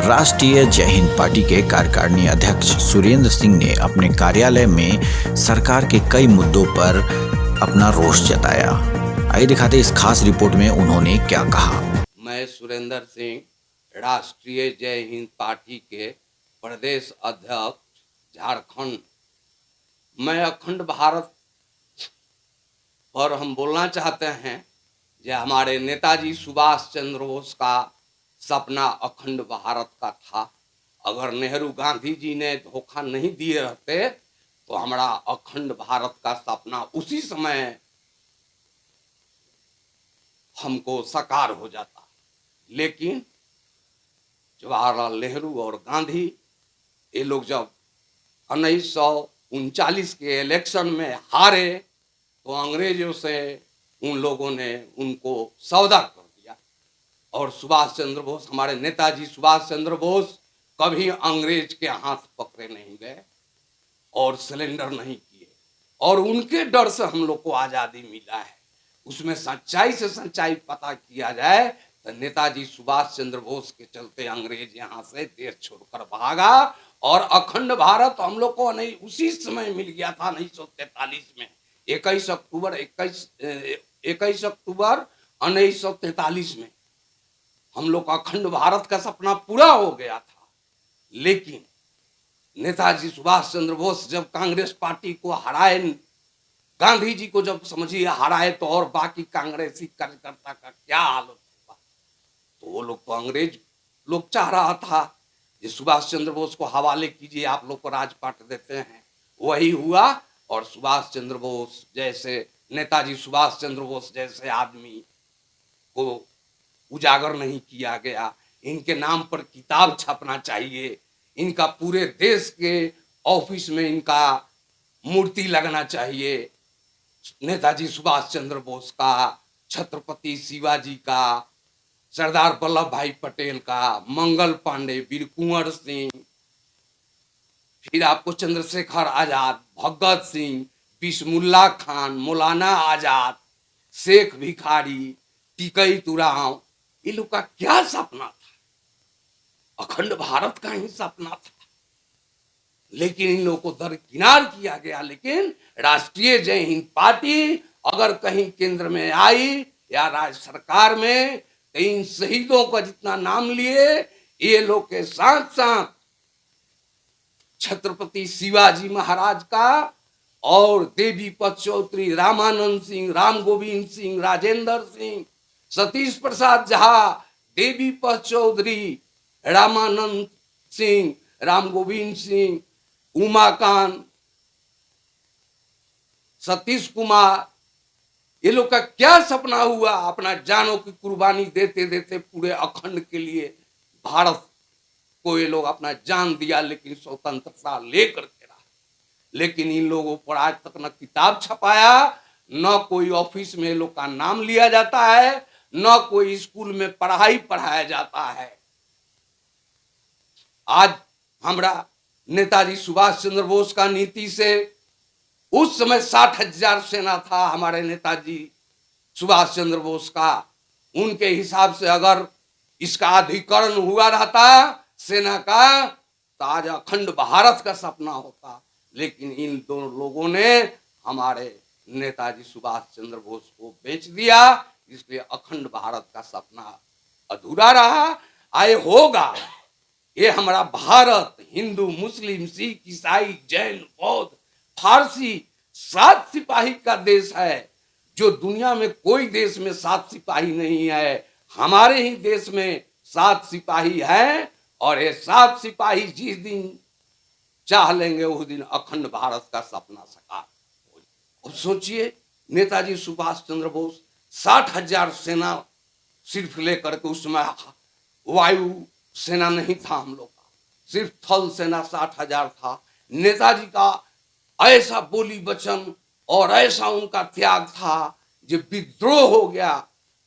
राष्ट्रीय जय हिंद पार्टी के कार्यकारिणी अध्यक्ष सुरेंद्र सिंह ने अपने कार्यालय में सरकार के कई मुद्दों पर अपना रोष जताया। आइए दिखाते इस खास रिपोर्ट में उन्होंने क्या कहा। मैं सुरेंद्र सिंह राष्ट्रीय जय हिंद पार्टी के प्रदेश अध्यक्ष झारखंड। मैं अखंड भारत पर हम बोलना चाहते हैं कि हमारे नेताजी सुभाष चंद्र बोस का सपना अखंड भारत का था। अगर नेहरू गांधी जी ने धोखा नहीं दिए रहते तो हमारा अखंड भारत का सपना उसी समय हमको साकार हो जाता। लेकिन जवाहरलाल नेहरू और गांधी ये लोग जब 1939 के इलेक्शन में हारे तो अंग्रेजों से उन लोगों ने उनको सौदा कर दिया। और सुभाष चंद्र बोस, हमारे नेताजी सुभाष चंद्र बोस कभी अंग्रेज के हाथ पकड़े नहीं गए और सिलेंडर नहीं किए, और उनके डर से हम लोग को आज़ादी मिला है। उसमें सच्चाई से सच्चाई पता किया जाए तो नेताजी सुभाष चंद्र बोस के चलते अंग्रेज यहाँ से देश छोड़कर भागा और अखंड भारत हम लोग को नहीं उसी समय मिल गया था 1943 में। 21 अक्टूबर 1943 में हम लोग का अखंड भारत का सपना पूरा हो गया था। लेकिन नेताजी सुभाष चंद्र बोस जब कांग्रेस पार्टी को हराए, गांधी जी को जब समझिए हराए, तो और बाकी कांग्रेसी कार्यकर्ता का क्या हालत होगा। तो वो लोग तो अंग्रेज लोग चाह रहा था कि सुभाष चंद्र बोस को हवाले कीजिए, आप लोग को राजपाट देते हैं। वही हुआ और सुभाष चंद्र बोस जैसे, नेताजी सुभाष चंद्र बोस जैसे आदमी को उजागर नहीं किया गया। इनके नाम पर किताब छपना चाहिए, इनका पूरे देश के ऑफिस में इनका मूर्ति लगना चाहिए। नेताजी सुभाष चंद्र बोस का, छत्रपति शिवाजी का, सरदार वल्लभ भाई पटेल का, मंगल पांडे, वीर कुंवर सिंह, फिर आपको चंद्रशेखर आजाद, भगत सिंह, बिस्मुल्ला खान, मौलाना आजाद, शेख भिखारी, टिकई तुराव, ये लोग का क्या सपना था? अखंड भारत का ही सपना था। लेकिन इन लोगों को दरकिनार किया गया। लेकिन राष्ट्रीय जय हिंद पार्टी अगर कहीं केंद्र में आई या राज्य सरकार में, तो इन शहीदों का जितना नाम लिए, ये लोग के साथ साथ छत्रपति शिवाजी महाराज का और देवी पत चौधरी, रामानंद सिंह, राम गोविंद सिंह, राजेंद्र सिंह, सतीश प्रसाद झा, देवी पत चौधरी, रामानंद सिंह, राम गोविंद सिंह, उमाकांत, सतीश कुमार, ये लोग का क्या सपना हुआ। अपना जानों की कुर्बानी देते देते पूरे अखंड के लिए भारत को ये लोग अपना जान दिया, लेकिन स्वतंत्रता लेकर के रहा। लेकिन इन लोगों पर आज तक न किताब छपाया, न कोई ऑफिस में ये लोग का नाम लिया जाता है, न कोई स्कूल में पढ़ाई पढ़ाया जाता है। आज हमारा नेताजी सुभाष चंद्र बोस का नीति से, उस समय 60,000 सेना था हमारे नेताजी सुभाष चंद्र बोस का। उनके हिसाब से अगर इसका अधिकरण हुआ रहता सेना का, तो आज अखंड भारत का सपना होता। लेकिन इन दोनों लोगों ने हमारे नेताजी सुभाष चंद्र बोस को बेच दिया, इसलिए अखंड भारत का सपना अधूरा रहा। आए होगा ये हमारा भारत हिंदू, मुस्लिम, सिख, ईसाई, जैन, बौद्ध, फारसी 7 सिपाही का देश है। जो दुनिया में कोई देश में 7 सिपाही नहीं है, हमारे ही देश में 7 सिपाही हैं। और ये 7 सिपाही जिस दिन चाह लेंगे उस दिन अखंड भारत का सपना साकार हो। अब सोचिए, नेताजी सुभाष चंद्र बोस 60,000 सेना सिर्फ लेकर के, उसमें वायु सेना नहीं था हम लोग का, सिर्फ थल सेना 60,000 था। नेताजी का ऐसा बोली वचन और ऐसा उनका त्याग था, जो विद्रोह हो गया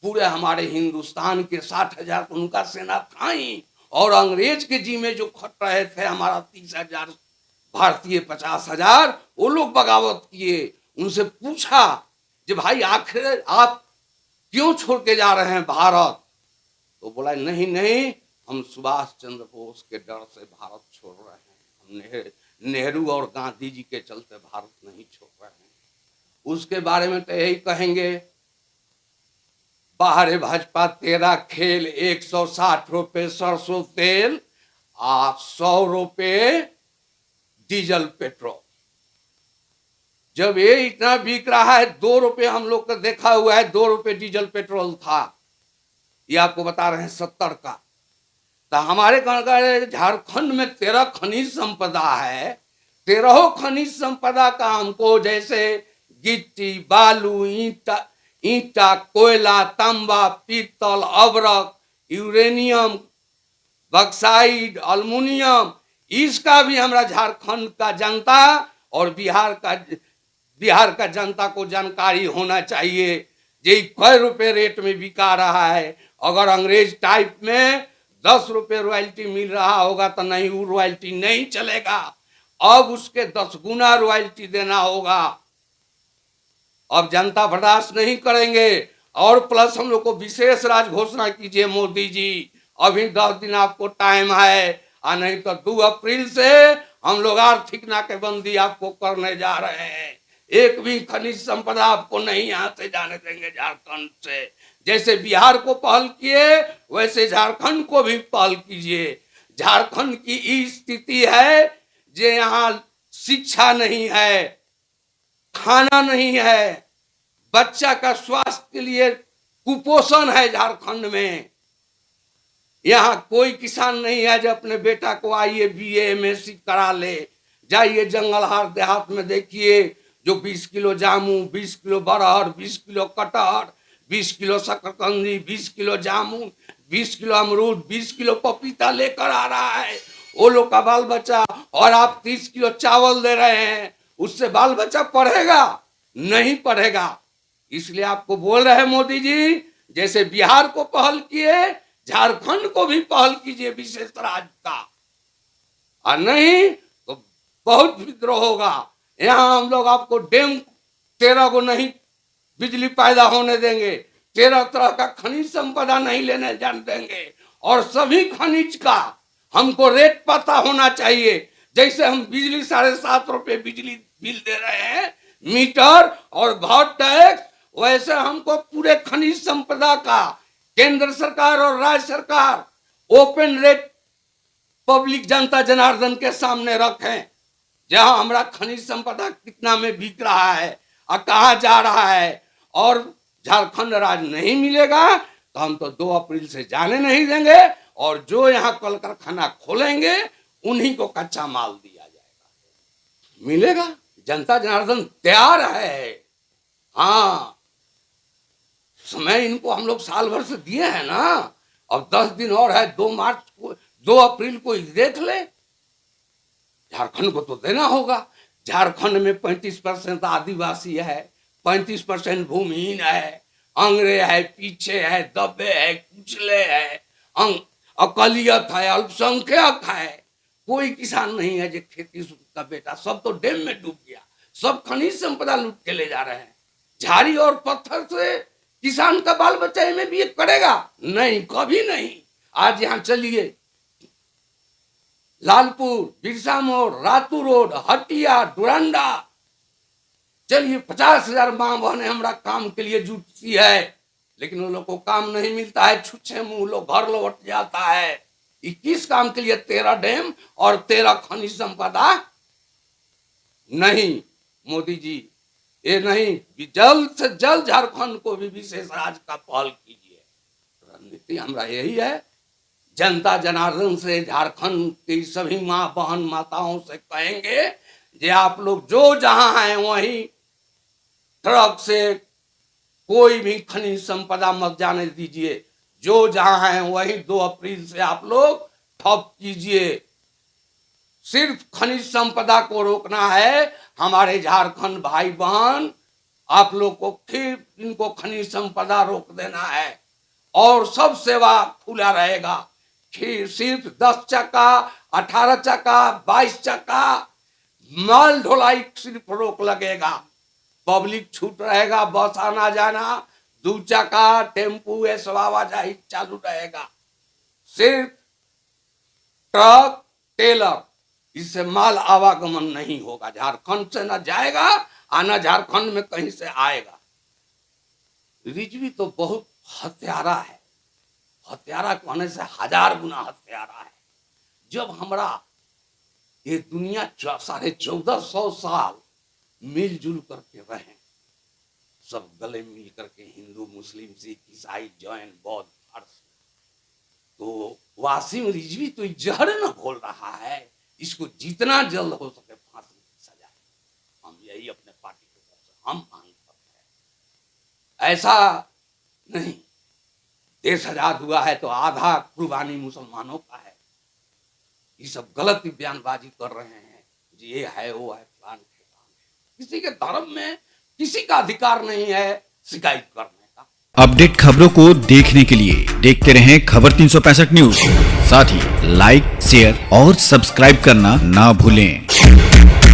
पूरे हमारे हिंदुस्तान के 60,000 तो उनका सेना था ही। और अंग्रेज के जी में जो खट रहे थे हमारा 30,000 भारतीय, 50,000 वो लोग बगावत किए। उनसे पूछा कि भाई आखिर आप क्यों छोड़ के जा रहे हैं भारत? तो बोला नहीं नहीं, हम सुभाष चंद्र बोस के डर से भारत छोड़ रहे हैं। हम नेहरू और गांधी जी के चलते भारत नहीं छोड़ रहे हैं। उसके बारे में तो यही कहेंगे, बाहर भाजपा तेरा खेल, 160 रुपए सरसों तेल, 100 रुपए डीजल पेट्रोल। जब ये इतना बिक रहा है, 2 रुपए हम लोग का देखा हुआ है, 2 रुपए डीजल पेट्रोल था, ये आपको बता रहे हैं 70 का। तो हमारे झारखंड में 13 खनिज संपदा है। 13 खनिज संपदा का हमको जैसे गिट्टी, बालू, ईंटा, कोयला, तांबा, पीतल, अब्रक, यूरेनियम, बक्साइड, अल्मुनियम, इसका भी हमारा झारखंड का जनता और बिहार का जनता को जानकारी होना चाहिए। ये कई रुपए रेट में बिका रहा है। अगर अंग्रेज टाइप में 10 रुपए रॉयल्टी मिल रहा होगा तो नहीं, वो रॉयल्टी नहीं चलेगा। अब उसके 10 गुना रॉयल्टी देना होगा। अब जनता बर्दाश्त नहीं करेंगे। और प्लस हम लोग को विशेष राज घोषणा कीजिए मोदी जी, अभी 10 दिन आपको टाइम है, और नहीं तो 2 अप्रैल से हम लोग आर्थिक नाकेबंदी आपको करने जा रहे हैं। एक भी खनिज संपदा आपको नहीं यहाँ से जाने देंगे झारखंड से। जैसे बिहार को पहल किए वैसे झारखंड को भी पहल कीजिए। झारखंड की स्थिति है जे यहाँ शिक्षा नहीं है, खाना नहीं है, बच्चा का स्वास्थ्य के लिए कुपोषण है झारखंड में। यहाँ कोई किसान नहीं है जो अपने बेटा को आइए BA MSc करा ले। जाइए जंगलहार देहात में देखिए, जो 20 किलो जामुन, 20 किलो बरहर, 20 किलो कटहर, 20 किलो शकरकंदी, 20 किलो जामुन, 20 किलो अमरूद, 20 किलो पपीता लेकर आ रहा है वो लोग का बाल बच्चा। और आप 30 किलो चावल दे रहे हैं, उससे बाल बच्चा पढ़ेगा? नहीं पढ़ेगा। इसलिए आपको बोल रहे हैं मोदी जी, जैसे बिहार को पहल किए, झारखंड को भी पहल कीजिए विशेष राज्य का, और नहीं तो बहुत विद्रोह होगा। यहाँ हम लोग आपको डैम 13 को नहीं बिजली पैदा होने देंगे, 13 तरह का खनिज संपदा नहीं लेने जाने देंगे, और सभी खनिज का हमको रेट पता होना चाहिए। जैसे हम बिजली 7.5 रुपए बिजली बिल दे रहे हैं मीटर और भट टैक्स, वैसे हमको पूरे खनिज संपदा का केंद्र सरकार और राज्य सरकार ओपन रेट पब्लिक जनता जनार्दन के सामने रखें, जहां हमारा खनिज संपदा कितना में बिक रहा है और कहाँ जा रहा है। और झारखंड राज्य नहीं मिलेगा तो हम तो 2 अप्रैल से जाने नहीं देंगे, और जो यहाँ कल कारखाना खोलेंगे उन्हीं को कच्चा माल दिया जाएगा। मिलेगा, जनता जनार्दन तैयार है। हाँ, समय इनको हम लोग साल भर से दिए हैं ना, अब 10 दिन और है, 2 अप्रैल को देख ले। झारखंड को तो देना होगा। झारखंड में 35% आदिवासी है, 35% भूमिहीन है, अंग्रे है, पीछे है, दबे है, कुचले है, अकलियत है, अल्पसंख्यक है। कोई किसान नहीं है जो खेती का बेटा, सब तो डैम में डूब गया, सब खनिज संपदा लूट के ले जा रहे हैं। झाड़ी और पत्थर से किसान का बाल बच्चा में भी करेगा? नहीं, कभी नहीं। आज यहाँ चलिए, लालपुर, बिरसा मोड़, रातू रोड, हटिया, डुरंडा, चलिए 50,000 माँ बहने हमारा काम के लिए जुटती है, लेकिन वो लोग को काम नहीं मिलता है। छुच्छे मुंह लोग घर लौट जाता है। 21 काम के लिए 13 डैम और 13 खनिज संपदा नहीं। मोदी जी, ये नहीं, जल्द से जल्द झारखंड को भी विशेष राज्य का पहल कीजिए। रणनीति हमारा यही है। जनता जनार्दन से झारखंड की सभी माँ बहन माताओं से कहेंगे कि आप लोग जो जहां हैं वहीं ट्रक से कोई भी खनिज संपदा मत जाने दीजिए। जो जहां हैं वहीं 2 अप्रैल से आप लोग ठप कीजिए। सिर्फ खनिज संपदा को रोकना है। हमारे झारखंड भाई बहन, आप लोग को फिर इनको खनिज संपदा रोक देना है, और सब सेवा खुला रहेगा। फिर सिर्फ 10 चक्का, 18 चक्का, 22 चक्का माल ढुलाई सिर्फ रोक लगेगा। पब्लिक छूट रहेगा, बस आना जाना, 2 चक्का, टेम्पू, ये सब आवाजाही चालू रहेगा। सिर्फ ट्रक, टेलर, इससे माल आवागमन नहीं होगा। झारखंड से ना जाएगा और ना झारखंड में कहीं से आएगा। रिजवी तो बहुत हत्यारा है, हत्यारा कहने से 1000 गुना हत्यारा है। जब हमारा ये दुनिया 1450 साल मिलजुल करके रहे, सब गले मिल करके, हिंदू, मुस्लिम, सिख, ईसाई, जैन, बौद्ध, पारसी, तो वासिम रिजवी तो जहर न घोल रहा है। इसको जितना जल्द हो सके फांसी की सजा, हम यही अपने पार्टी के तरफ से हम मांग करते हैं। ऐसा नहीं, देश आजाद हुआ है तो आधा कुर्बानी मुसलमानों का है। ये सब गलत बयानबाजी कर रहे हैं, ये है वो है, फलान ठेकान है। किसी के धर्म में किसी का अधिकार नहीं है शिकायत करने का। अपडेट खबरों को देखने के लिए देखते रहें खबर 365 न्यूज। साथ ही लाइक, शेयर और सब्सक्राइब करना ना भूलें।